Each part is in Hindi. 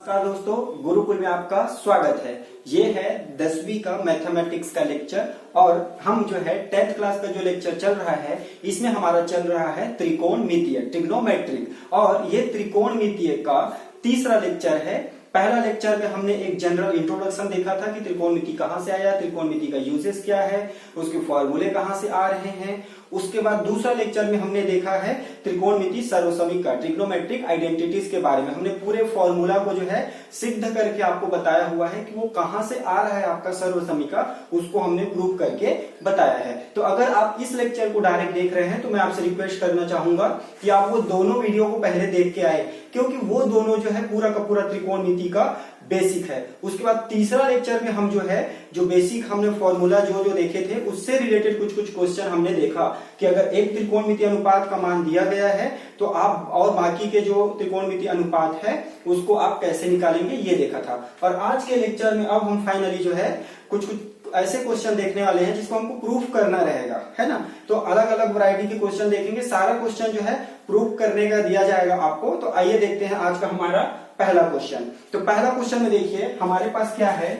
नमस्कार दोस्तों, गुरुकुल में आपका स्वागत है। ये है 10वीं का मैथमेटिक्स का लेक्चर और हम जो है 10th क्लास का जो लेक्चर चल रहा है इसमें हमारा चल रहा है त्रिकोणमितीय ट्रिग्नोमेट्रिक और ये त्रिकोणमितीय का तीसरा लेक्चर है। पहला लेक्चर में हमने एक जनरल इंट्रोडक्शन देखा था कि त्रिकोणमिति कहां से आया, त्रिकोणमिति का यूजेस क्या है, उसके फॉर्मूले कहां से आ रहे हैं। उसके बाद दूसरा लेक्चर में हमने देखा है त्रिकोणमिति सर्वसमीका ट्रिग्नोमेट्रिक आइडेंटिटीज के बारे में। हमने पूरे फॉर्मूला को जो है सिद्ध करके आपको बताया हुआ है कि वो कहां से आ रहा है आपका सर्वसमीका, उसको हमने प्रूव करके बताया है। तो अगर आप इस लेक्चर को डायरेक्ट देख रहे हैं तो मैं आपसे रिक्वेस्ट करना चाहूंगा कि आप वो दोनों वीडियो को पहले देख के आए, क्योंकि वो दोनों जो है पूरा का पूरा त्रिकोणमिति का बेसिक है। उसके बाद तीसरा लेक्चर में हम जो है जो बेसिक हमने फॉर्मूला जो देखे थे उससे रिलेटेड कुछ कुछ क्वेश्चन हमने देखा कि अगर एक त्रिकोणमिति अनुपात का मान दिया गया है तो आप और बाकी के जो त्रिकोणमिति अनुपात है उसको आप कैसे निकालेंगे ये देखा था। और आज के लेक्चर में अब हम फाइनली जो है कुछ कुछ ऐसे क्वेश्चन देखने वाले हैं जिसको हमको प्रूफ करना रहेगा, है ना। तो अलग अलग वैरायटी के क्वेश्चन देखेंगे, सारा क्वेश्चन जो है प्रूफ करने का दिया जाएगा आपको। तो आइए देखते हैं आज का हमारा पहला क्वेश्चन। तो पहला क्वेश्चन में देखिए हमारे पास क्या है,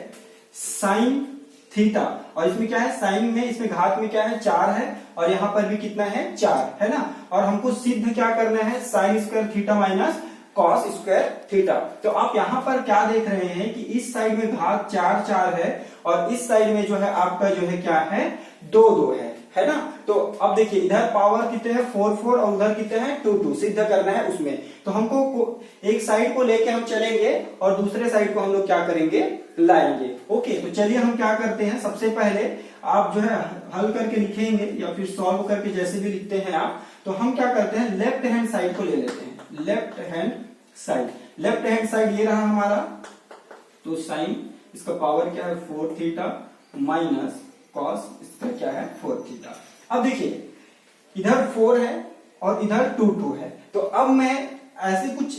साइन थीटा, और इसमें क्या है, साइन में इसमें घात में क्या है 4 है और यहाँ पर भी कितना है 4, है ना। और हमको सिद्ध क्या करना है, sign square theta minus cos square theta. तो आप यहाँ पर क्या देख रहे हैं कि इस साइड में घात 4 है और इस साइड में जो है आपका जो है क्या है 2 है ना। तो अब देखिए इधर पावर कितने हैं 4 और उधर कितने हैं 2 सिद्ध करना है उसमें। तो हमको एक साइड को लेके हम चलेंगे और दूसरे साइड को हम लोग क्या करेंगे, लाएंगे। ओके, तो चलिए हम क्या करते हैं, सबसे पहले आप जो है हल करके लिखेंगे या फिर सॉल्व करके जैसे भी लिखते हैं आप, तो हम क्या करते हैं लेफ्ट हैंड साइड को ले लेते हैं। लेफ्ट हैंड साइड ये रहा हमारा, तो साइन इसका पावर क्या है 4 थीटा माइनस कॉस इसका क्या है 4 थीटा। अब देखिए इधर 4 है और इधर 2 है, तो अब मैं ऐसे कुछ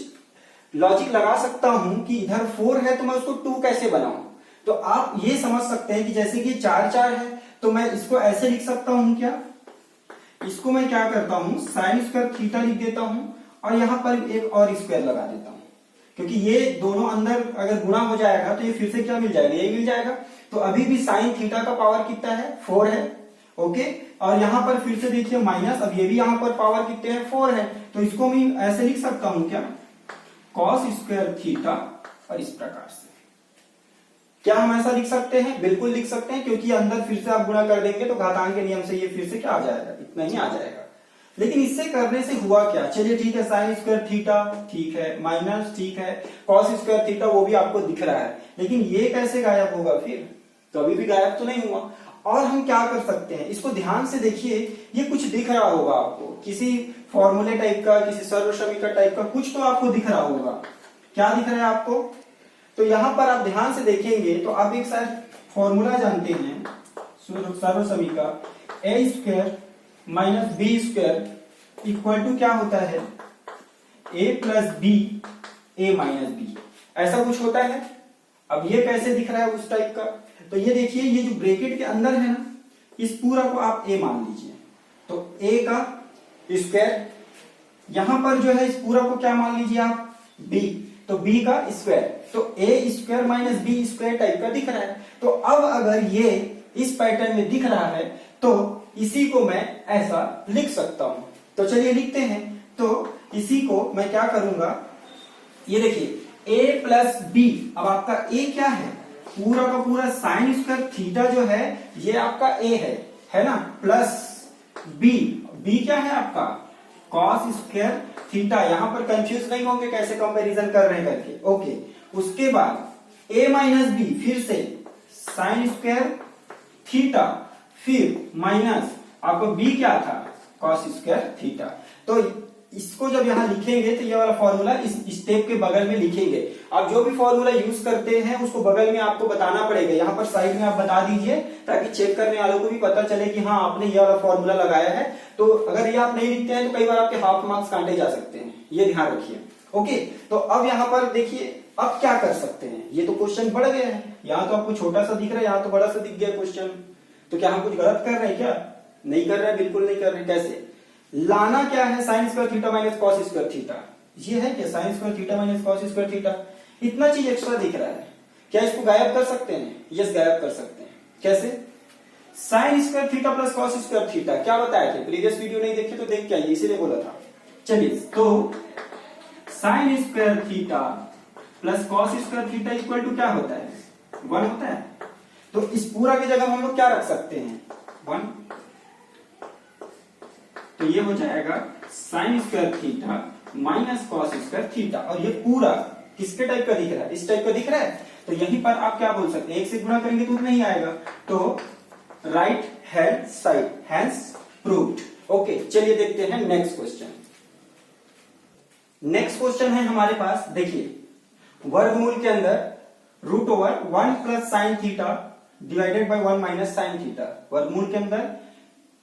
लॉजिक लगा सकता हूं कि इधर 4 है तो मैं उसको 2 कैसे बनाऊं। तो आप ये समझ सकते हैं कि जैसे कि 4 है तो मैं इसको ऐसे लिख सकता हूं, क्या इसको मैं क्या करता हूं साइन स्क्वायर थीटा लिख देता हूं और यहां पर एक और स्क्वायर लगा देता हूं, क्योंकि ये दोनों अंदर अगर गुणा हो जाएगा तो ये फिर से क्या मिल जाएगा, ये मिल जाएगा। तो अभी भी साइन थीटा का पावर कितना है 4 है, ओके। और यहां पर फिर से देखिए माइनस, अब ये भी यहां पर पावर कितने हैं 4 है, तो इसको मैं ऐसे लिख सकता हूं क्या, कॉस स्क्वायर थीटा। और इस प्रकार से क्या हम ऐसा लिख सकते हैं, बिल्कुल लिख सकते हैं, क्योंकि अंदर फिर से आप गुणा कर देंगे तो घातांक के नियम से ये फिर से क्या आ जाएगा, इतना ही आ जाएगा। लेकिन इससे करने से हुआ क्या, चलिए ठीक है साइन स्क्वायर थीटा ठीक है, माइनस ठीक है, कॉस स्क्वायर थीटा वो भी आपको दिख रहा है, लेकिन ये कैसे गायब होगा, फिर कभी भी गायब तो नहीं हुआ। और हम क्या कर सकते हैं, इसको ध्यान से देखिए, ये कुछ दिख रहा होगा आपको, किसी फॉर्मूले टाइप का, किसी सर्वसमीका टाइप का कुछ तो आपको दिख रहा होगा। क्या दिख रहा है आपको, तो यहां पर आप ध्यान से देखेंगे तो आप एक शायद फॉर्मूला जानते हैं सर्वसमीका, A square minus B square equal to क्या होता है, A plus B A minus B, ऐसा कुछ होता है। अब ये कैसे दिख रहा है उस टाइप का, तो ये देखिए ये जो ब्रैकेट के अंदर है ना, इस पूरा को आप ए मान लीजिए, तो ए का स्क्वायर, यहां पर जो है इस पूरा को क्या मान लीजिए आप बी, तो बी का स्क्वायर, तो A square minus B square type का दिख रहा है। तो अब अगर ये इस पैटर्न में दिख रहा है तो इसी को मैं ऐसा लिख सकता हूं। तो चलिए लिखते हैं। तो इसी को मैं क्या करूंगा, ये देखिए a प्लस बी, अब आपका a क्या है, पूरा का पूरा साइन स्क्वायर थीटा जो है ये आपका a है ना, प्लस b क्या है आपका कॉस स्क्वायर थीटा। यहां पर कंफ्यूज नहीं होंगे कैसे कंपैरिजन कर रहे हैं करके, ओके। उसके बाद a माइनस बी, फिर से साइन स्क्वायर थीटा, फिर माइनस आपको b क्या था कॉस स्क्वायर थीटा। तो इसको जब यहां लिखेंगे तो ये वाला फॉर्मूला इस स्टेप के बगल में लिखेंगे। आप जो भी फॉर्मूला यूज करते हैं उसको बगल में आपको बताना पड़ेगा, यहाँ पर साइड में आप बता दीजिए ताकि चेक करने वालों को भी पता चले कि हाँ आपने ये वाला फॉर्मूला लगाया है। तो अगर ये आप नहीं लिखते हैं तो कई बार आपके हाफ मार्क्स काटे जा सकते हैं, ये ध्यान रखिए, ओके। तो अब यहाँ पर देखिए अब क्या कर सकते हैं, ये तो क्वेश्चन बढ़ गया है, यहाँ तो आपको छोटा सा दिख रहा है, यहाँ तो बड़ा सा दिख गया क्वेश्चन। तो क्या हम कुछ गलत कर रहे हैं क्या, नहीं कर रहे हैं, बिल्कुल नहीं कर रहे हैं। कैसे लाना क्या है, sign square theta minus cos square theta, ये है क्या sign square theta minus cos square theta. इतना चीज एक्स्ट्रा दिख रहा है, क्या इसको गायब कर सकते हैं? यस, गायब कर सकते हैं। कैसे? Sign square theta plus cos square theta, क्या बताए थे? प्रीवियस वीडियो नहीं देखे तो देख के आइए, इसीलिए बोला था। चलिए, तो sine square theta plus cos square theta equal to क्या होता है? 1 होता है। तो इस पूरा की जगह हम लोग क्या रख सकते हैं? 1। तो ये हो जाएगा sign square theta minus cos square theta, और ये पूरा किसके टाइप का दिख रहा है? इस टाइप का दिख रहा है। तो यहीं पर आप क्या बोल सकते हैं? 1 से गुणा करेंगे तो नहीं आएगा, तो right hand side, hence proved. Okay, चलिए देखते हैं नेक्स्ट क्वेश्चन। नेक्स्ट क्वेश्चन है हमारे पास, देखिए, वर्गमूल के अंदर root over 1 plus sine theta divided by 1 minus sine theta. वर्गमूल के अंदर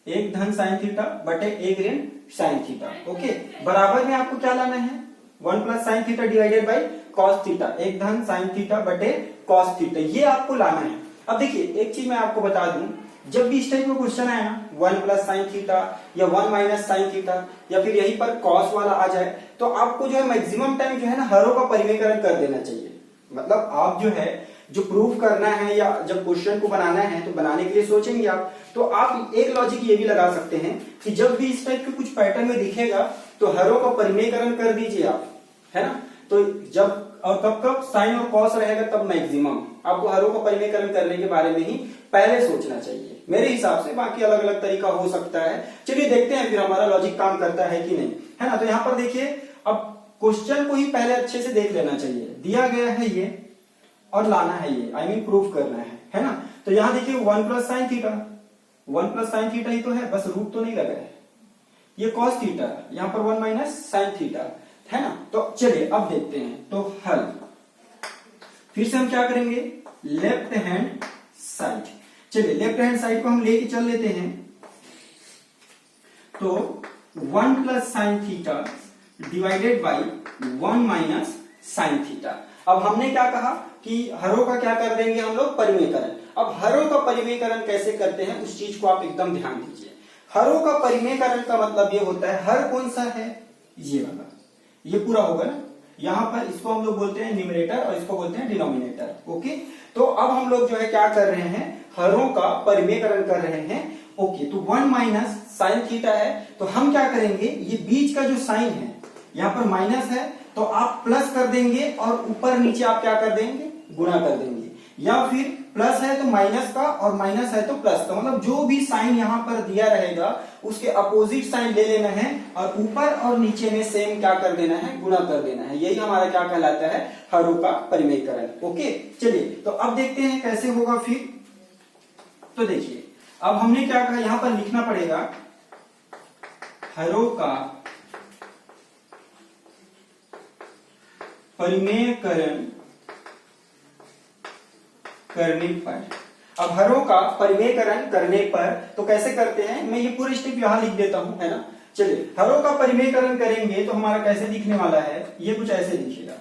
1 धन साइन थीटा बटे 1 ऋण साइन थीटा। ओके, बराबर में आपको क्या लाना है? 1 plus sine theta divided by cos theta, 1 धन साइन थीटा बटे कॉस थीटा, ये आपको लाना है। अब देखिए, एक चीज मैं आपको बता दूं, जब भी इस टाइप का क्वेश्चन आए ना, 1 प्लस साइन थीटा या 1 माइनस साइन थीटा या फिर यहीं पर कॉस वाला आ जाए, तो आपको जो है मैक्सिमम टाइम जो है ना हरों का परिमेयकरण कर देना चाहिए। मतलब आप जो है जो प्रूफ करना है या जब क्वेश्चन को बनाना है तो बनाने के लिए सोचेंगे आप, तो आप एक लॉजिक ये भी लगा सकते हैं कि जब भी इस टाइप के कुछ पैटर्न में दिखेगा तो हरों का परिमेयकरण कर दीजिए आप, है ना। तो जब और कब कब साइन और कॉस रहेगा तब मैक्सिमम आपको हरों का परिमेयकरण करने के बारे में ही पहले सोचना चाहिए मेरे हिसाब से। बाकी अलग अलग तरीका हो सकता है। चलिए देखते हैं फिर हमारा लॉजिक काम करता है कि नहीं, है ना। तो यहाँ पर देखिए, अब क्वेश्चन को ही पहले अच्छे से देख लेना चाहिए। दिया गया है ये और लाना है ये, आई मीन प्रूफ करना है ना। तो यहाँ देखिए 1 plus sine theta, 1 plus sine theta ही तो है, बस रूट तो नहीं लगा है। ये कॉस थीटा, यहाँ पर 1 माइनस साइन थीटा, है ना। तो चलिए अब देखते हैं, तो हल फिर से हम क्या करेंगे? Left hand side. चलिए लेफ्ट हैंड साइड को हम लेके चल लेते हैं। तो 1 plus sine theta divided by 1 minus sine theta. अब हमने क्या कहा कि हरों का क्या कर देंगे हम लोग? परिमेयकरण। अब हरों का परिमेयकरण कैसे करते हैं उस चीज को आप एकदम ध्यान दीजिए। हरों का परिमेयकरण का मतलब ये होता है, हर कौन सा है? ये वाला, ये पूरा होगा ना। यहां पर इसको हम लोग बोलते हैं न्यूमरेटर और इसको बोलते हैं डिनोमिनेटर। ओके, तो अब हम लोग जो है क्या कर रहे हैं? हरों का परिमेयकरण कर रहे हैं। ओके, तो 1 माइनस साइन थीटा है, तो हम क्या करेंगे? ये बीच का जो साइन है यहाँ पर माइनस है, तो आप प्लस कर देंगे और ऊपर नीचे आप क्या कर देंगे? गुणा कर देंगे। या फिर प्लस है तो माइनस का और माइनस है तो प्लस का, मतलब जो भी साइन यहाँ पर दिया रहेगा उसके अपोजिट साइन ले लेना है और ऊपर और नीचे में सेम क्या कर देना है? गुणा कर देना है। यही हमारा क्या कहलाता है? हरों का परिमेयकरण। ओके, चलिए तो अब देखते हैं कैसे होगा फिर। तो देखिए, अब हमने क्या कहा? यहां पर लिखना पड़ेगा हरों का परिमेयकरण करने पर। अब हरों का परिमेयकरण करने पर तो कैसे करते हैं? मैं ये पूरे स्टेप यहां लिख देता हूं, है ना। चलिए, हरों का परिमेयकरण करेंगे तो हमारा कैसे दिखने वाला है? ये कुछ ऐसे दिखेगा।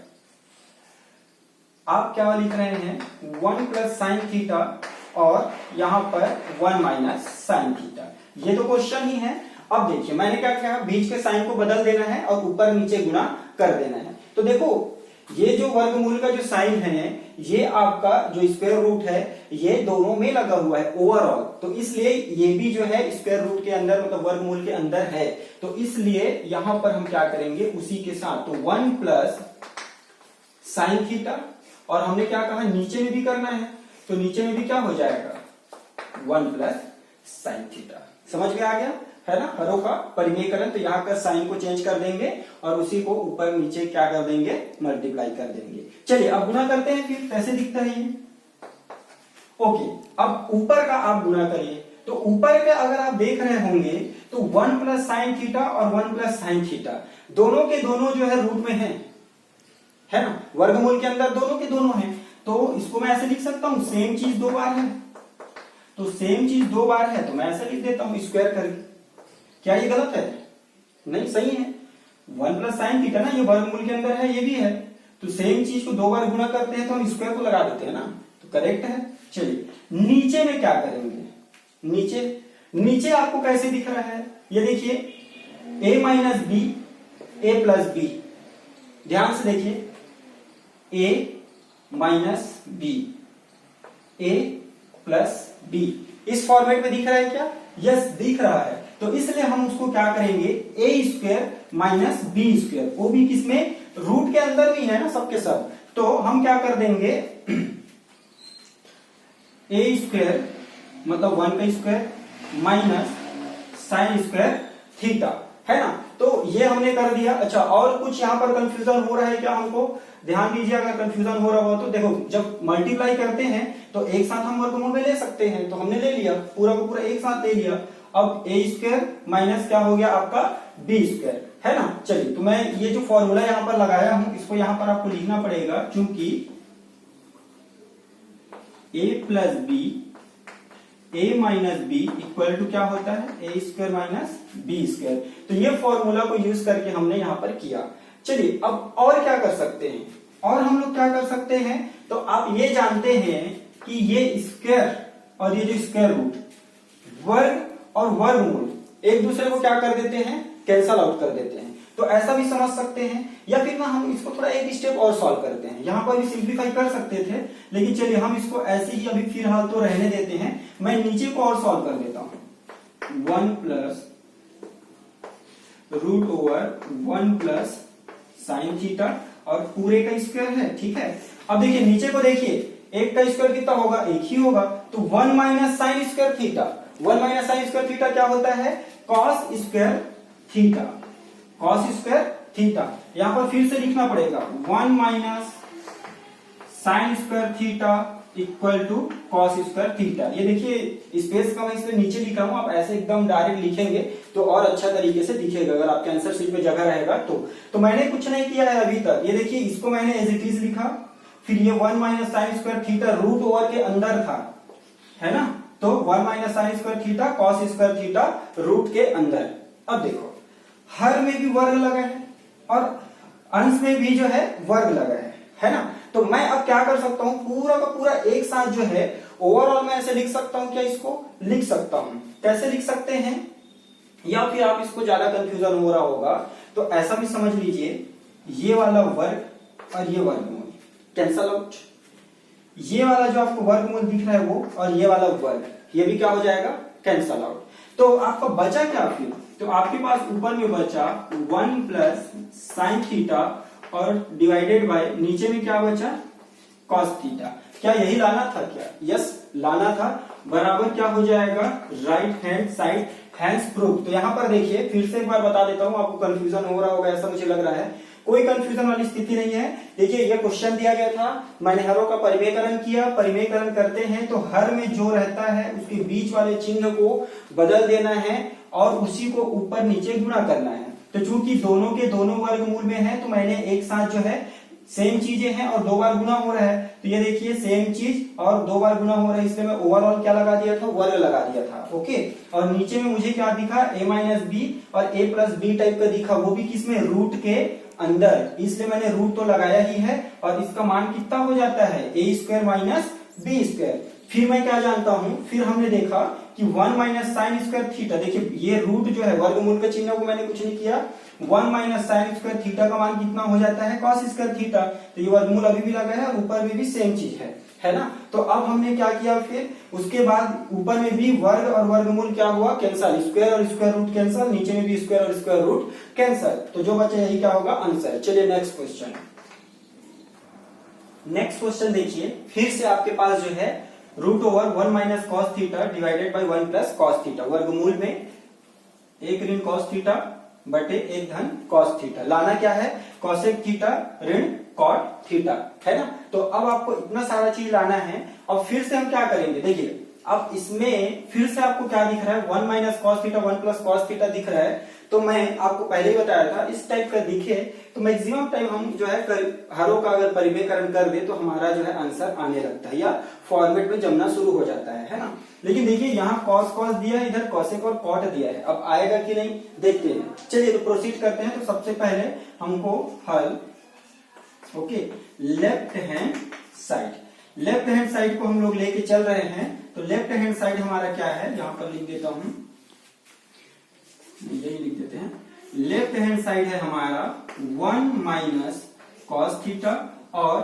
आप क्या लिख रहे हैं? 1 प्लस साइन थीटा और यहां पर 1 माइनस साइन थीटा। ये तो क्वेश्चन ही है। अब देखिए, मैंने क्या कहा? बीच के साइन को बदल देना है और ऊपर नीचे गुणा कर देना है। तो देखो, ये जो वर्गमूल का जो साइन है, ये आपका जो स्क्वायर रूट है, ये दोनों में लगा हुआ है ओवरऑल। तो इसलिए ये भी जो है स्क्वायर रूट के अंदर, मतलब वर्गमूल के अंदर है। तो इसलिए यहां पर हम क्या करेंगे? उसी के साथ, तो 1 प्लस साइन थीटा, और हमने क्या कहा? नीचे में भी करना है, तो नीचे में भी क्या हो जाएगा? 1 प्लस साइन थीटा। समझ में आ गया, है ना। हरों का परिमेयकरण, तो यहाँ का साइन को चेंज कर देंगे और उसी को ऊपर नीचे क्या कर देंगे? मल्टीप्लाई कर देंगे। चलिए अब गुणा करते हैं फिर कैसे दिखता है ये। ओके, अब ऊपर का आप गुणा करिए। तो ऊपर के अगर आप देख रहे होंगे तो 1 प्लस साइन थीटा और 1 प्लस साइन थीटा दोनों के दोनों जो है रूट में है ना। वर्गमूल के अंदर दोनों के दोनों है। तो इसको मैं ऐसे लिख सकता हूं, सेम चीज 2 बार है, तो सेम चीज 2 बार है तो मैं ऐसे लिख देता हूं स्क्वायर करके। क्या ये गलत है? नहीं, सही है। 1 प्लस साइन थीटा ना, ये वर्गमूल के अंदर है, ये भी है, तो सेम चीज को 2 बार गुणा करते हैं तो हम स्क्वायर को लगा देते हैं ना, तो करेक्ट है। चलिए नीचे में क्या करेंगे? नीचे आपको कैसे दिख रहा है? ये देखिए, a minus B, a plus B. ध्यान से देखिए, A minus B, A plus B. इस फॉर्मेट में दिख रहा है क्या? यस दिख रहा है। तो इसलिए हम उसको क्या करेंगे, ए स्क्वायर माइनस बी स्क्वायर, वो भी किसमें, रूट के अंदर भी है ना सबके सब। तो हम क्या कर देंगे, ए स्क्वायर मतलब 1 का square minus sine square theta, है ना। तो ये हमने कर दिया। अच्छा, और कुछ यहाँ पर कंफ्यूजन हो रहा है क्या हमको? ध्यान दीजिए, अगर कंफ्यूजन हो रहा हो तो देखो, जब मल्टीप्लाई करते हैं तो एक साथ हम वर्गमूल में ले सकते हैं, तो हमने ले लिया, पूरा का पूरा एक साथ ले लिया। अब ए स्क्वायर माइनस क्या हो गया आपका, बी स्क्वायर, है ना। चलिए, तो मैं ये जो फॉर्मूला यहाँ पर लगाया हूं, इसको यहाँ पर आपको लिखना पड़ेगा, क्योंकि A plus B, A minus B equal to क्या होता है, A square minus B square. तो ये फॉर्मूला को यूज करके हमने यहाँ पर किया। चलिए, अब और क्या कर सकते हैं, और हम लोग क्या कर सकते हैं, तो आप ये जानते हैं कि ये स्क्वायर और ये जो स्क्वायर रूट, वर्ग और वर्गमूल एक दूसरे को क्या कर देते हैं, कैंसल आउट कर देते हैं। तो ऐसा भी समझ सकते हैं, या फिर ना हम इसको थोड़ा एक स्टेप और सॉल्व करते हैं। यहां पर भी सिंप्लीफाई कर सकते थे, लेकिन चलिए हम इसको ऐसे ही अभी फिलहाल तो रहने देते हैं। मैं नीचे को और सॉल्व कर देता हूं, 1 plus root over 1 plus sine theta, और पूरे का स्क्वायर है, ठीक है। अब देखिए नीचे को देखिए, एक का स्क्वायर कितना होगा, एक ही होगा, तो 1 minus sine square theta. 1 minus sine square theta क्या होता है, cos square theta, cos square theta. यहां पर फिर से लिखना पड़ेगा, 1 minus sine square theta equal to cos square theta. ये देखिए स्पेस का मैं इसमें नीचे लिखा हूं, आप ऐसे एकदम डायरेक्ट लिखेंगे तो और अच्छा तरीके से दिखेगा, अगर आपके आंसर शीट में जगह रहेगा तो मैंने कुछ नहीं किया है अभी तक। ये देखिए, इसको मैंने एज इट इज लिखा, फिर ये 1 minus sine square theta root over के अंदर था, है ना। तो 1 minus sine square theta cos square theta root के अंदर। अब देखो, हर में भी वर्ग लगा है और अंश में भी जो है वर्ग लगा है ना। तो मैं अब क्या कर सकता हूं, पूरा का पूरा एक साथ जो है ओवरऑल मैं ऐसे लिख सकता हूं, क्या इसको लिख सकता हूं, कैसे लिख सकते हैं, या फिर आप इसको ज्यादा कंफ्यूजन हो रहा होगा तो ऐसा भी समझ लीजिए, ये वाला वर्ग और ये वर्गमूल कैंसल आउट, ये वाला जो आपको वर्गमूल दिख रहा है वो, और ये वाला वर्ग, ये भी क्या हो जाएगा, कैंसल आउट। तो आपका बचा क्या फिर, तो आपके पास ऊपर में बचा 1 प्लस साइन थीटा और डिवाइडेड बाय नीचे में क्या बचा, कॉस थीटा। क्या यही लाना था क्या, यस लाना था। बराबर क्या हो जाएगा, right hand side hands proof. तो यहां पर देखिए, फिर से एक बार बता देता हूं, आपको कंफ्यूजन हो रहा होगा ऐसा मुझे लग रहा है, कोई कंफ्यूजन वाली स्थिति नहीं है। देखिए, ये क्वेश्चन दिया गया था, मैंने हरों का परिमेयकरण किया, परिमेयकरण करते हैं तो हर में जो रहता है उसके बीच वाले चिन्ह को बदल देना है और उसी को ऊपर नीचे गुणा करना है। तो चूंकि दोनों के दोनों वर्गमूल में है, तो मैंने एक साथ जो है सेम चीजें हैं और 2 बार गुना हो रहा है, तो ये देखिए सेम चीज और 2 बार गुना हो रहा है, इसलिए मैं ओवरऑल क्या लगा दिया था, वर्ग लगा दिया था। ओके, और नीचे में मुझे क्या दिखा, ए माइनस बी और ए प्लस बी टाइप का दिखा, वो भी किसमें, रूट के अंदर, इसलिए मैंने रूट तो लगाया ही है। और इसका मान कितना हो जाता है, A square minus B square. फिर मैं क्या जानता हूं, फिर हमने देखा कि 1 माइनस साइन स्क्वायर थीटा, देखिए ये रूट जो है वर्गमूल के चिन्ह को मैंने कुछ नहीं किया, 1 माइनस साइन स्क्वायर थीटा का मान कितना हो जाता है, कॉस स्क्वायर थीटा। तो ये वर्गमूल अभी भी लगा है और ऊपर में भी सेम चीज है ना। तो अब हमने क्या किया, फिर उसके बाद ऊपर में भी वर्ग और वर्गमूल क्या हुआ, कैंसल, स्क्वायर और स्क्वायर रूट कैंसल, नीचे में भी स्क्वायर और स्क्वायर रूट कैंसल। तो जो बचा यही क्या होगा, आंसर। चलिए नेक्स्ट क्वेश्चन, नेक्स्ट क्वेश्चन देखिए, फिर से आपके पास जो है root over 1 minus cos theta divided by 1 plus cos theta, वर्गमूल में 1 ऋण कॉस थीटा बटे 1 धन कॉस थीटा। लाना क्या है, कॉसेक थीटा ऋण कॉट थीटा, है ना। तो अब आपको इतना सारा चीज लाना है। और फिर से हम क्या करेंगे, देखिए अब इसमें फिर से आपको क्या दिख रहा है, 1 minus cos theta 1 plus cos theta दिख रहा है। तो मैं आपको पहले ही बताया था, इस टाइप का दिखे तो मैक्सिमम टाइम हम जो है हरों का अगर परिमेयकरण कर दे तो हमारा जो है आंसर आने लगता है या फॉर्मेट में जमना शुरू हो जाता है ना। लेकिन देखिए यहाँ कॉस कॉस दिया है, इधर कॉसेक और कॉट दिया है, अब आएगा कि नहीं देखते हैं। चलिए तो प्रोसीड करते हैं। तो सबसे पहले हमको हल, okay, left hand side, left hand side को हम लोग लेके चल रहे हैं। तो लेफ्ट हैंड साइड हमारा क्या है, यहां पर लिख देता हूं, यही लिख देते हैं। लेफ्ट हैंड साइड है हमारा 1 माइनस कॉस थीटा और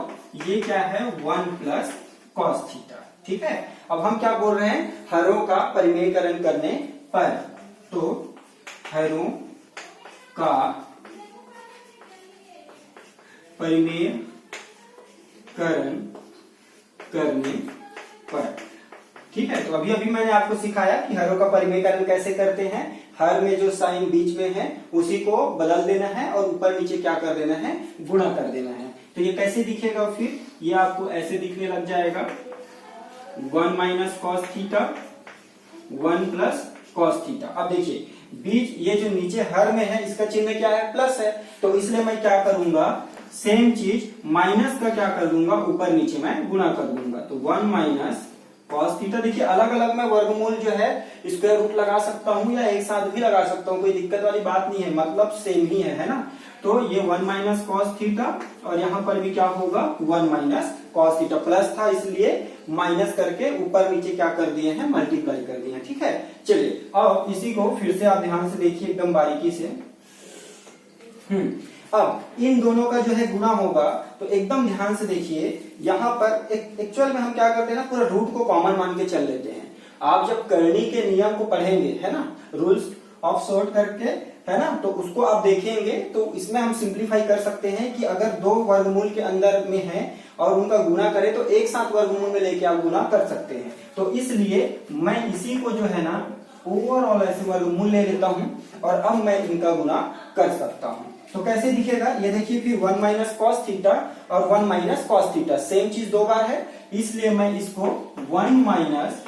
ये क्या है 1 प्लस कॉस थीटा। ठीक है, अब हम क्या बोल रहे हैं, हरों का परिमेयकरण करने पर। तो हरों का परिमेयकरण करने पर। ठीक है, तो अभी मैंने आपको सिखाया कि हरों का परिमेयकरण कैसे करते हैं। हर में जो साइन बीच में है उसी को बदल देना है और ऊपर नीचे क्या कर देना है, गुणा कर देना है। तो ये कैसे दिखेगा, फिर ये आपको ऐसे दिखने लग जाएगा 1 minus cos theta 1 plus cos theta. अब देखिए बीच ये जो नीचे हर में है इसका चिन्ह क्या है, प्लस है, तो इसलिए मैं क्या करूंगा, सेम चीज माइनस का क्या कर दूंगा, ऊपर नीचे मैं गुणा कर दूंगा। तो 1 माइनस कॉस थीटा। देखिए अलग अलग मैं वर्गमूल जो है स्क्वायर रूट लगा सकता हूँ या एक साथ भी लगा सकता हूँ, कोई दिक्कत वाली बात नहीं है, मतलब सेम ही है ना। तो ये 1 माइनस कॉस थीटा और यहाँ पर भी क्या होगा 1 माइनस कॉस थीटा, प्लस था इसलिए माइनस करके ऊपर नीचे क्या कर दिए हैं, मल्टीप्लाई कर दिए हैं। ठीक है, चलिए अब इसी को फिर से आप ध्यान से देखिए एकदम बारीकी से। अब इन दोनों का जो है गुणा होगा, तो एकदम ध्यान से देखिए यहाँ पर एक्चुअल में हम क्या करते हैं ना, पूरा रूट को कॉमन मान के चल लेते हैं। आप जब करनी के नियम को पढ़ेंगे है ना, रूल्स ऑफ सॉर्ट करके है ना, तो उसको आप देखेंगे तो इसमें हम सिंप्लीफाई कर सकते हैं कि अगर दो वर्गमूल के अंदर में है और उनका गुणा करें तो एक साथ वर्गमूल में लेके आप गुणा कर सकते हैं। तो इसलिए मैं इसी को जो है ना ओवरऑल ऐसे वर्गमूल ले लेता हूं और अब मैं इनका गुणा कर सकता हूं। तो कैसे दिखेगा, ये देखिए फिर 1 माइनस कॉस थीटा और 1 माइनस कॉस थीटा, सेम चीज दो बार है, इसलिए मैं इसको 1 माइनस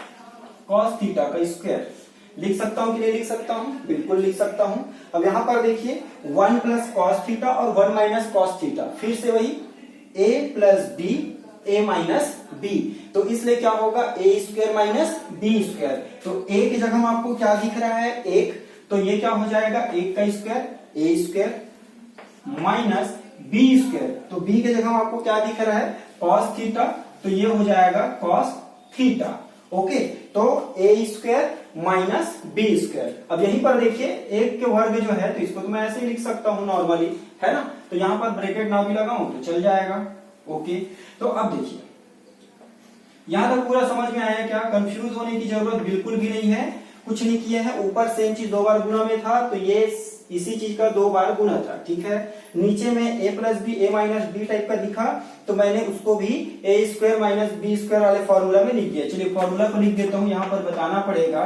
कॉस थीटा का स्क्वायर लिख सकता हूं कि नहीं लिख सकता हूं, बिल्कुल लिख सकता हूं। अब यहां पर देखिए 1 प्लस कॉस थीटा और 1 माइनस कॉस थीटा, फिर से वही a plus B a minus B, तो इसलिए क्या होगा a square minus B square. तो a की जगह आपको क्या दिख रहा है, 1, तो ये क्या हो जाएगा 1 का square a square minus B square, तो b के जगह आपको क्या दिख रहा है cos थीटा, तो ये हो जाएगा cos थीटा। ओके, तो a square minus B square. अब यहीं पर देखिए एक के वर्ग जो है, तो इसको तो मैं ऐसे ही लिख सकता हूं नॉर्मली है ना, तो यहां पर ब्रैकेट ना भी लगाऊं तो चल जाएगा। ओके, तो अब देखिए यहां तक पूरा समझ में आया क्या, कंफ्यूज होने की जरूरत बिल्कुल भी नहीं है, कुछ नहीं किया है। ऊपर सेम चीज दो बार गुणा में था तो ये इसी चीज का दो बार गुणा था। ठीक है, नीचे में a plus B a minus B type का दिखा तो मैंने उसको भी a square minus B square वाले फॉर्मूला में लिख दिया। चलिए फॉर्मूला को लिख देता हूं, यहाँ पर बताना पड़ेगा,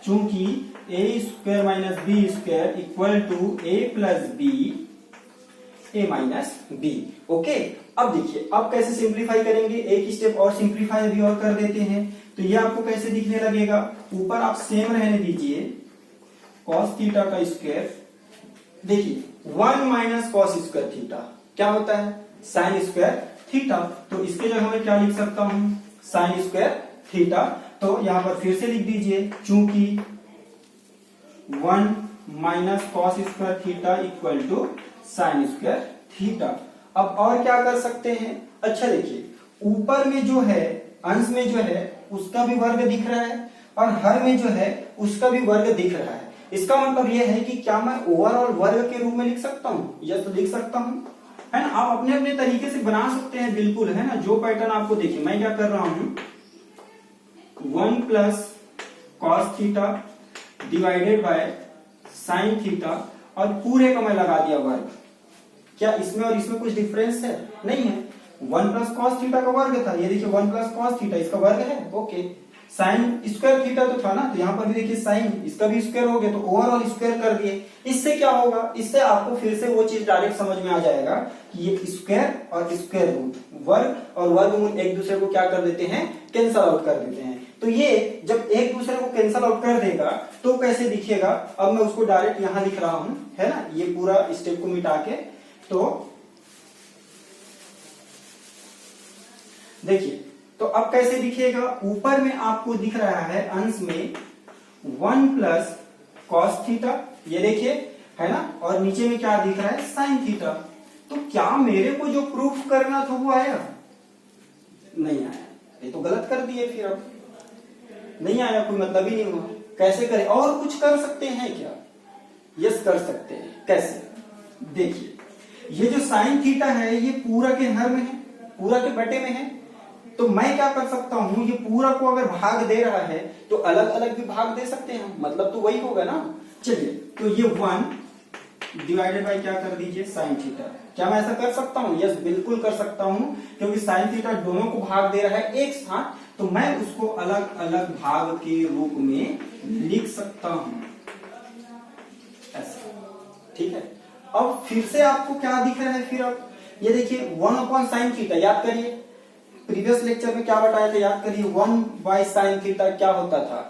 चूंकि a square minus B square equal to a plus B a minus B. Okay, अब देखिए अब कैसे सिंप्लीफाई करेंगे, एक स्टेप और सिंप्लीफाई अभी और कर देते हैं। तो ये आपको कैसे दिखने लगेगा, ऊपर आप सेम रहने दीजिए cos थीटा का स्क्वायर, देखिए 1 माइनस कॉस स्क्वायर थीटा क्या होता है साइन स्क्वायर थीटा, तो इसके जगह मैं क्या लिख सकता हूं साइन स्क्वायर थीटा। तो यहां पर फिर से लिख दीजिए, चूंकि 1 minus cos square theta equal to sine square theta. अब और क्या कर सकते हैं, अच्छा देखिए ऊपर में जो है अंश में जो है उसका भी वर्ग दिख रहा है और हर में जो है उसका भी वर्ग दिख रहा है। इसका मतलब यह है कि क्या मैं ओवरऑल वर्ग के रूप में लिख सकता हूं, यस तो लिख सकता हूं, है ना। आप अपने अपने तरीके से बना सकते हैं बिल्कुल, है ना, जो पैटर्न आपको देखिए। मैं क्या कर रहा हूं 1 plus cos theta divided by sine theta और पूरे का मैं लगा दिया वर्ग। क्या इसमें और इसमें कुछ डिफरेंस है, नहीं है। 1 प्लस कॉस थीटा का वर्ग था, ये देखिए 1 प्लस कॉस थीटा इसका वर्ग है। ओके, साइन स्क्वायर थीटा तो था ना, तो यहाँ पर भी देखिए साइन इसका भी स्क्वायर हो गया, तो ओवरऑल स्क्वायर कर दिए। इससे क्या होगा, इससे आपको फिर से वो चीज डायरेक्ट समझ में आ जाएगा कि ये स्क्वायर और स्क्वायर रूट, वर्ग और वर्गमूल एक दूसरे को क्या कर देते हैं, कैंसल आउट कर देते हैं। तो ये जब एक दूसरे को कैंसल आउट कर देगा तो कैसे दिखेगा, अब मैं उसको डायरेक्ट यहाँ लिख रहा हूं, है ना, ये पूरा स्टेप को मिटा के। तो देखिए तो अब कैसे दिखेगा, ऊपर में आपको दिख रहा है अंश में 1 प्लस कॉस थीटा, ये देखिए है ना, और नीचे में क्या दिख रहा है साइन थीटा। तो क्या मेरे को जो प्रूफ करना था वो आया, नहीं आया, ये तो गलत कर दिए। फिर अब नहीं आया, कोई मतलब ही नहीं हुआ। कैसे करें, और कुछ कर सकते हैं क्या, यस कर सकते हैं। कैसे, देखिए ये जो साइन थीटा है ये पूरा के हर में है, पूरा के बटे में है। तो मैं क्या कर सकता हूं, ये पूरा को अगर भाग दे रहा है तो अलग अलग भी भाग दे सकते हैं, मतलब तो वही होगा ना। चलिए, तो ये 1 डिवाइडेड बाई क्या कर दीजिए, साइन थीटा। क्या मैं ऐसा कर सकता हूं? यस, बिल्कुल कर सकता हूं, क्योंकि साइन थीटा दोनों को भाग दे रहा है एक साथ, तो मैं उसको अलग अलग भाग के रूप में लिख सकता हूं ऐसा। ठीक है, अब फिर से आपको क्या दिख रहा है, फिर अब ये देखिए 1/sin थीटा, याद करिए प्रीवियस लेक्चर में क्या बताया था, याद करिए 1/sin थीटा क्या होता था।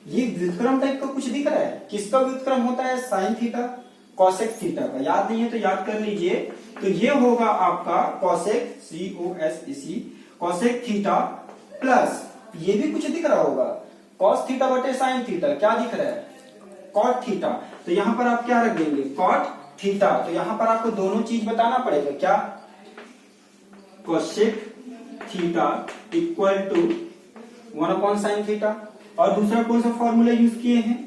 ये व्युत्क्रम टाइप का कुछ दिख रहा है, किसका व्युत्क्रम होता है, साइन थीटा कोसेक थीटा का। याद नहीं है तो याद कर लीजिए, तो ये होगा आपका cosec COSEC cosec theta plus ये भी कुछ दिख रहा होगा cos थीटा बटे साइन थीटा, क्या दिख रहा है, cot थीटा। तो यहां पर आप क्या रख देंगे, cot थीटा। तो यहां पर आपको दोनों चीज बताना पड़ेगा, क्या, cosec theta equal to 1/sin theta, और दूसरा कौन सा फॉर्मूला यूज किए हैं,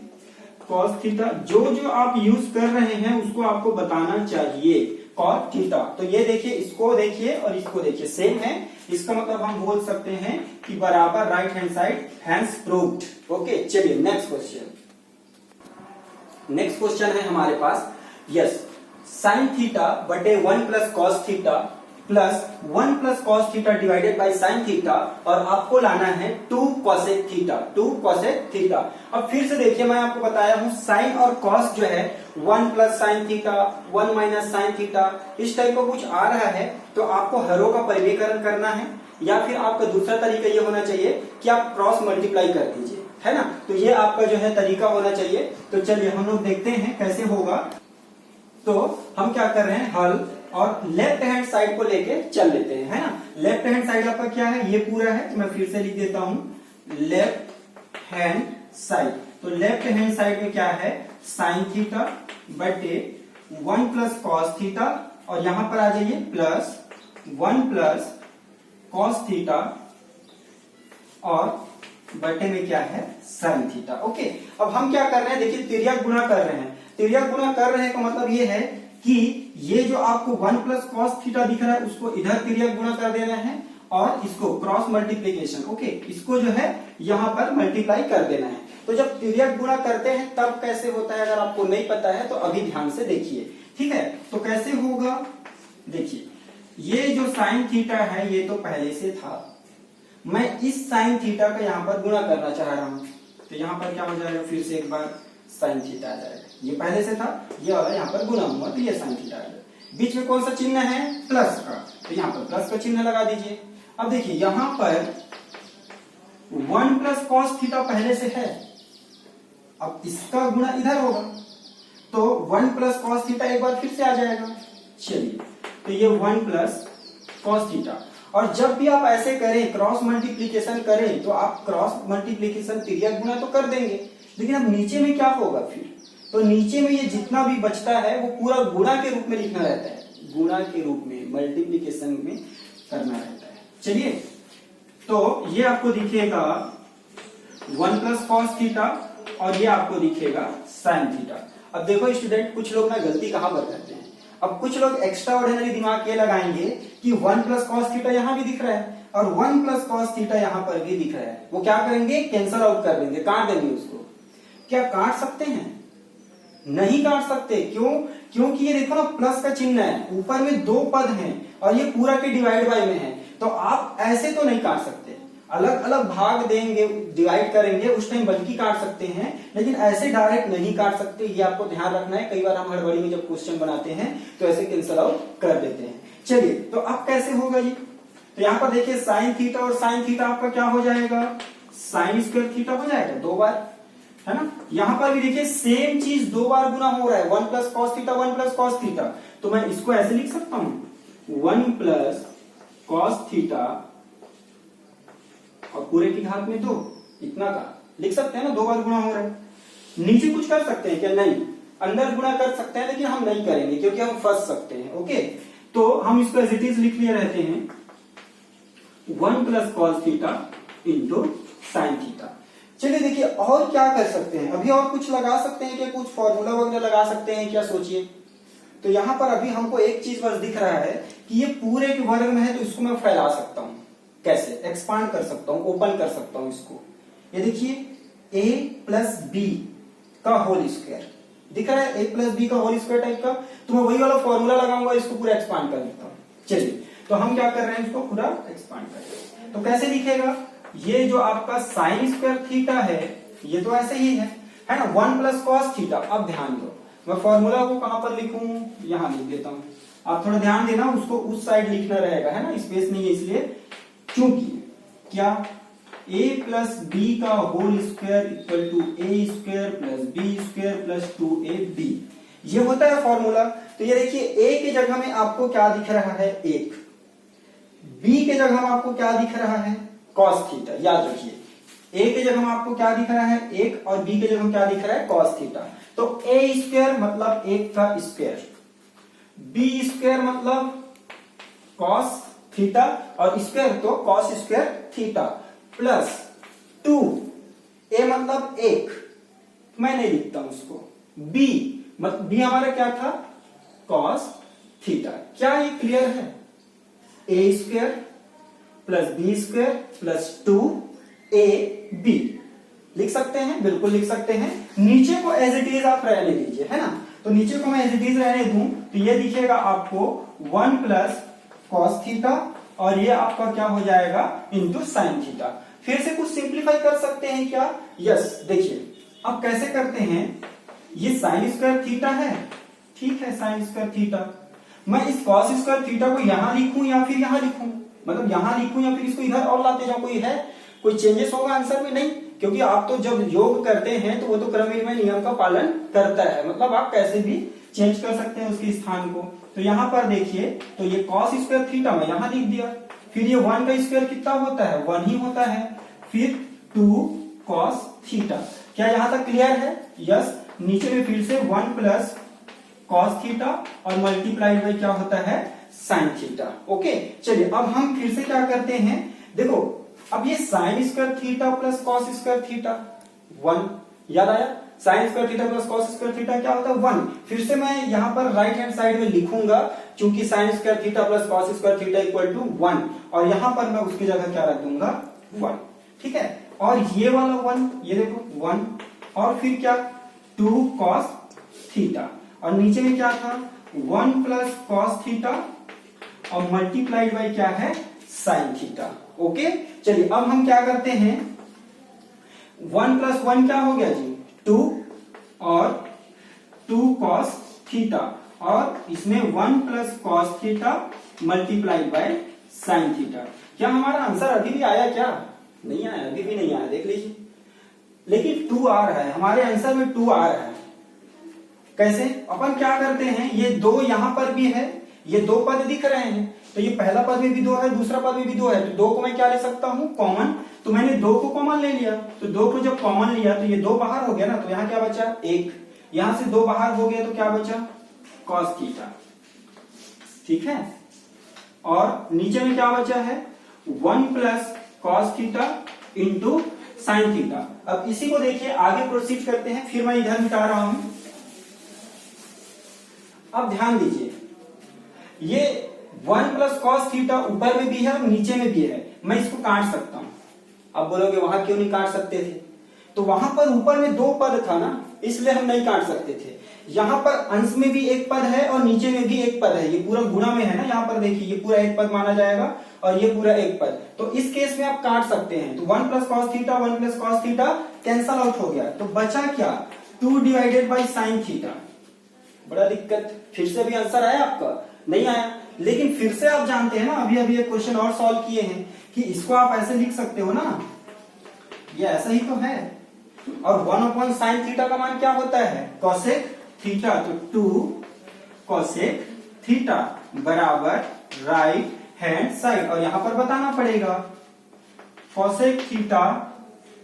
cos थीटा। जो जो आप यूज कर रहे हैं उसको आपको बताना चाहिए, cot थीटा। तो ये देखिए, इसको देखिए और इसको देखिए, सेम है, इसका मतलब हम बोल सकते हैं कि बराबर right hand side, hence proved. Okay, चलिए नेक्स्ट क्वेश्चन। नेक्स्ट क्वेश्चन है हमारे पास, यस, साइन थीटा बटे 1 plus cos theta plus 1 plus cos theta divided by sine theta, और आपको लाना है 2 कोसेक थीटा, 2 कोसेक थीटा। अब फिर से देखिए, मैं आपको बताया हूं साइन और कॉस जो है 1 plus sine theta 1 minus sine theta, इस टाइप का कुछ आ रहा है, तो आपको हरों का परिवेकरण करना है, या फिर आपका दूसरा तरीका ये होना चाहिए कि आप क्रॉस मल्टीप्लाई कर दीजिए, है ना। तो ये आपका जो है तरीका होना चाहिए। तो चलिए हम लोग देखते हैं कैसे होगा। तो हम क्या कर रहे हैं, हल और लेफ्ट हैंड साइड को लेके चल लेते हैं, है ना। लेफ्ट हैंड साइड आपका क्या है, ये पूरा है, तो मैं फिर से लिख देता हूं, लेफ्ट हैंड साइड। तो लेफ्ट हैंड साइड में क्या है, साइन थीटा बटे 1 प्लस कॉस थीटा, और यहां पर आ जाइए प्लस 1 प्लस कॉस थीटा, और बटे में क्या है, साइन थीटा। ओके, अब हम क्या कर रहे हैं, देखिए तिर्यक गुणा कर रहे हैं। तिर्यक गुणा कर रहे हैं का मतलब ये है कि ये जो आपको 1 प्लस कॉस थीटा दिख रहा है उसको इधर तिर्यक गुणा कर देना है, और इसको क्रॉस मल्टीप्लीकेशन, ओके, इसको जो है यहां पर मल्टीप्लाई कर देना है। तो जब तिर्यक गुणा करते हैं तब कैसे होता है, अगर आपको नहीं पता है तो अभी ध्यान से देखिए, ठीक है। तो कैसे होगा, देखिए ये जो साइन थीटा है ये तो पहले से था, मैं इस साइन थीटा का यहां पर गुणा करना चाह रहा हूं, तो यहां पर क्या हो जाएगा, फिर से एक बार साइन थीटा आ जाएगा, ये पहले से था, ये वाला यहाँ पर गुणा हुआ तो ये साइन थीटा आ जाएगा। बीच में कौन सा चिन्ह है, प्लस का, तो यहाँ पर प्लस का चिन्ह लगा दीजिए। अब देखिए यहां पर 1 प्लस कॉस थीटा पहले से है, अब इसका गुणा इधर होगा, तो 1 प्लस कॉस थीटा एक बार फिर से आ जाएगा। चलिए, तो ये 1 प्लस कॉस थीटा, और जब भी आप ऐसे करें, क्रॉस मल्टीप्लीकेशन करें, तो आप क्रॉस मल्टीप्लीकेशन तिर्यक गुणा तो कर देंगे, लेकिन अब नीचे में क्या होगा फिर, तो नीचे में ये जितना भी बचता है वो पूरा गुणा के रूप में लिखना रहता है, गुणा के रूप में, मल्टीप्लीकेशन में करना रहता है। चलिए, तो ये आपको दिखेगा 1 प्लस कॉस थीटा, और ये आपको दिखेगा साइन थीटा। अब देखो स्टूडेंट, कुछ लोग ना गलती कहां पर करते हैं, अब कुछ लोग एक्स्ट्रा ऑर्डिनरी दिमाग ये लगाएंगे कि 1 प्लस कॉस थीटा यहां भी दिख रहा है और 1 प्लस कॉस थीटा यहां पर भी दिख रहा है, वो क्या करेंगे, कैंसल आउट कर देंगे, काट देंगे उसको। क्या काट सकते हैं, नहीं काट सकते, क्यों, क्योंकि ये देखो ना प्लस का चिन्ह है, ऊपर में 2 पद हैं और ये पूरा के डिवाइड बाय में है, तो आप ऐसे तो नहीं काट सकते, अलग अलग भाग देंगे, डिवाइड करेंगे, उस टाइम बल्कि काट सकते हैं, लेकिन ऐसे डायरेक्ट नहीं काट सकते, ये आपको ध्यान रखना है। कई बार हम हड़बड़ी में जब क्वेश्चन बनाते हैं तो ऐसे कैंसल आउट कर देते हैं। चलिए, तो अब कैसे होगा जी, तो यहां पर देखिए साइन थीटा और साइन थीटा आपका क्या हो जाएगा, साइन स्क्वायर थीटा हो जाएगा 2 बार, है ना। यहां पर भी देखिए सेम चीज 2 बार गुना हो रहा है, 1 plus cos theta 1 plus cos theta, तो मैं इसको ऐसे लिख सकता हूं 1 प्लस कॉस थीटा और पूरे की घात में 2, इतना का लिख सकते हैं ना, 2 बार गुणा हो रहा है। नीचे कुछ कर सकते हैं क्या, नहीं, अंदर गुणा कर सकते हैं, लेकिन हम नहीं करेंगे क्योंकि हम फंस सकते हैं। ओके, तो हम इसको एज इट इज लिख लिए रहते हैं 1 plus cos theta into sine theta. चलिए देखिए और क्या कर सकते हैं, अभी और कुछ लगा सकते हैं क्या, कुछ फॉर्मूला वगैरह लगा सकते हैं क्या, सोचिए। तो यहां पर अभी हमको एक चीज बस दिख रहा है कि ये पूरे के वर्ग में है तो इसको मैं फैला सकता हूं। कैसे? एक्सपांड कर सकता हूं, ओपन कर सकता हूं इसको। ये देखिए a प्लस बी का होल स्क्वायर दिख रहा है, a प्लस बी का होल स्क्वायर टाइप का। तो मैं वही वाला फॉर्मूला लगाऊंगा, इसको पूरा एक्सपांड कर देता हूं। चलिए तो हम क्या कर रहे हैं, इसको पूरा एक्सपांड कर रहे हैं। तो कैसे दिखेगा, ये जो आपका साइन स्क्वायर थीटा है ये तो ऐसे ही है ना, 1 प्लस कॉस थीटा। अब ध्यान दो, मैं फॉर्मूला को कहां पर लिखूं, यहां लिख देता हूं। आप थोड़ा ध्यान देना, उसको उस साइड लिखना रहेगा, है ना, स्पेस नहीं है इसलिए। क्योंकि क्या a प्लस बी का whole square equal to a square plus B square plus 2ab, ये होता है फॉर्मूला। तो ये देखिए a की जगह में आपको क्या दिख रहा है, 1, b के जगह में आपको क्या दिख रहा है, cos थीटा। याद रखिए a के जगह में आपको क्या दिख रहा है, 1, और b के जगह में क्या दिख रहा है, cos थीटा। तो a स्क्वायर मतलब 1 का स्क्वायर, b स्क्वायर मतलब cos थीटा, और स्क्वायर तो cos square theta, plus 2, a मतलब 1, मैं नहीं लिखता हूं उसको, b मतलब b हमारा क्या था, cos थीटा। क्या ये क्लियर है? a square plus B square plus 2ab लिख सकते हैं, बिल्कुल लिख सकते हैं। नीचे को एज इट इज आप रहने दीजिए, है ना। तो नीचे को मैं एज इट इज रहने दूं तो ये दिखेगा आपको 1 प्लस कॉस थीटा, और ये आपका क्या हो जाएगा, इंटू साइन थीटा। फिर से कुछ सिंप्लीफाई कर सकते हैं क्या? यस, देखिए अब कैसे करते हैं, ये साइन स्क्वायर थीटा है, ठीक है, साइन स्क्वायर थीटा। मैं इस कॉस स्क्वायर थीटा को यहां लिखूं या फिर यहां लिखूं, मतलब यहां लिखूं या फिर इसको इधर और लाते जाऊं, कोई चेंजेस होगा आंसर में? नहीं, क्योंकि आप तो जब योग करते हैं तो वो तो क्रम विनिमय नियम का पालन करता है, मतलब आप कैसे भी चेंज कर सकते हैं उसके स्थान को। तो यहां पर देखिए, तो ये कॉस स्क्वायर थीटा मैं यहां लिख दिया, फिर ये 1 का स्क्वायर कितना होता है, 1 ही होता है, फिर 2 कॉस थीटा। क्या यहां तक क्लियर है? यस। नीचे में फिर से 1 प्लस कॉस थीटा और मल्टीप्लाइड बाई क्या होता है, साइन थीटा। ओके, चलिए अब हम फिर से क्या करते हैं, देखो अब ये sign square theta plus cos square theta 1, याद आया, sign square theta plus cos square theta क्या होता है, 1। फिर से मैं यहां पर राइट हैंड साइड में लिखूंगा, क्योंकि sine square theta plus cos square theta equal to 1, और यहां पर मैं उसकी जगह क्या रख दूंगा, 1, ठीक है। और ये वाला 1, ये देखो 1, और फिर क्या 2 कॉस थीटा, और नीचे में क्या था 1 प्लस कॉस थीटा और मल्टीप्लाइड बाई क्या है, साइन थीटा। ओके, चलिए अब हम क्या करते हैं, 1 प्लस 1 क्या हो गया जी, 2, और 2 कॉस थीटा, और इसमें 1 plus cos theta multiplied by sine theta. क्या हमारा आंसर अभी भी आया? क्या नहीं आया? अभी भी नहीं आया, देख लीजिए, लेकिन 2 आ रहा है, हमारे आंसर में 2 आ रहा है। कैसे? अपन क्या करते हैं, ये 2 यहां पर भी है, ये 2 पद दिख रहे हैं, तो ये पहला पद में भी 2 है, दूसरा पद में भी 2 है, तो 2 को मैं क्या ले सकता हूं, कॉमन। तो मैंने 2 को कॉमन ले लिया, तो 2 को जब कॉमन लिया तो ये 2 बाहर हो गया ना, तो यहाँ क्या बचा, 1, यहां से 2 बाहर हो गया तो क्या बचा, कॉस थीटा, ठीक है। और नीचे में क्या बचा है, 1 plus cos theta into sine theta. अब इसी को देखिए आगे प्रोसीड करते हैं, फिर मैं इधर मिटा रहा हूं। अब ध्यान दीजिए, ये 1 प्लस कॉस थीटा ऊपर में भी है और नीचे में भी है, मैं इसको काट सकता हूं। अब बोलोगे वहां क्यों नहीं काट सकते थे, तो वहां पर ऊपर में 2 पद था ना, इसलिए हम नहीं काट सकते थे। यहां पर अंश में भी एक पद है और नीचे में भी एक पद है, ये पूरा गुणा में है ना, यहाँ पर देखिए ये पूरा एक पद माना जाएगा और ये पूरा एक पद, तो इस केस में आप काट सकते हैं। तो 1 plus cos theta 1 plus cos theta cancel out हो गया, तो बचा क्या, 2 डिवाइडेड बाई साइन थीटा। बड़ा दिक्कत, फिर से भी आंसर आया आपका, नहीं आया। लेकिन फिर से आप जानते हैं ना, अभी अभी एक क्वेश्चन और सॉल्व किए हैं कि इसको आप ऐसे लिख सकते हो ना, ये ऐसा ही तो है, और 1 साइन थीटा का मान क्या होता है, कोसेक थीटा, तो 2 कोसेक थीटा बराबर राइट हैंड साइड, और यहां पर बताना पड़ेगा cosec theta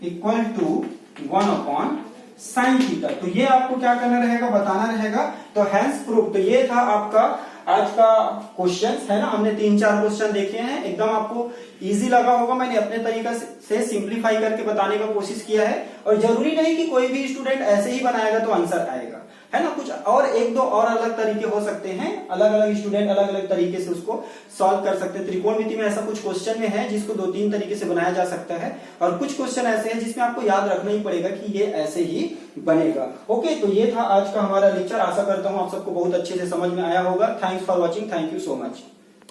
equal to 1 sine theta. तो ये आपको क्या करना रहेगा, बताना रहेगा। तो हैंस प्रूफ, तो ये था आपका आज का क्वेश्चन, है ना। हमने 3-4 क्वेश्चन देखे हैं, एकदम आपको इजी लगा होगा। मैंने अपने तरीका से सिंप्लीफाई करके बताने का कोशिश किया है, और जरूरी नहीं कि कोई भी स्टूडेंट ऐसे ही बनाएगा तो आंसर आएगा। है ना। कुछ और एक दो और अलग तरीके हो सकते हैं, अलग अलग स्टूडेंट अलग अलग तरीके से उसको सॉल्व कर सकते हैं। त्रिकोणमिति में ऐसा कुछ क्वेश्चन में है जिसको 2-3 तरीके से बनाया जा सकता है, और कुछ क्वेश्चन ऐसे हैं जिसमें आपको याद रखना ही पड़ेगा कि ये ऐसे ही बनेगा। ओके, तो ये था आज का हमारा लेक्चर। आशा करता हूं आप सबको बहुत अच्छे से समझ में आया होगा। Thanks for watching, thank you so much.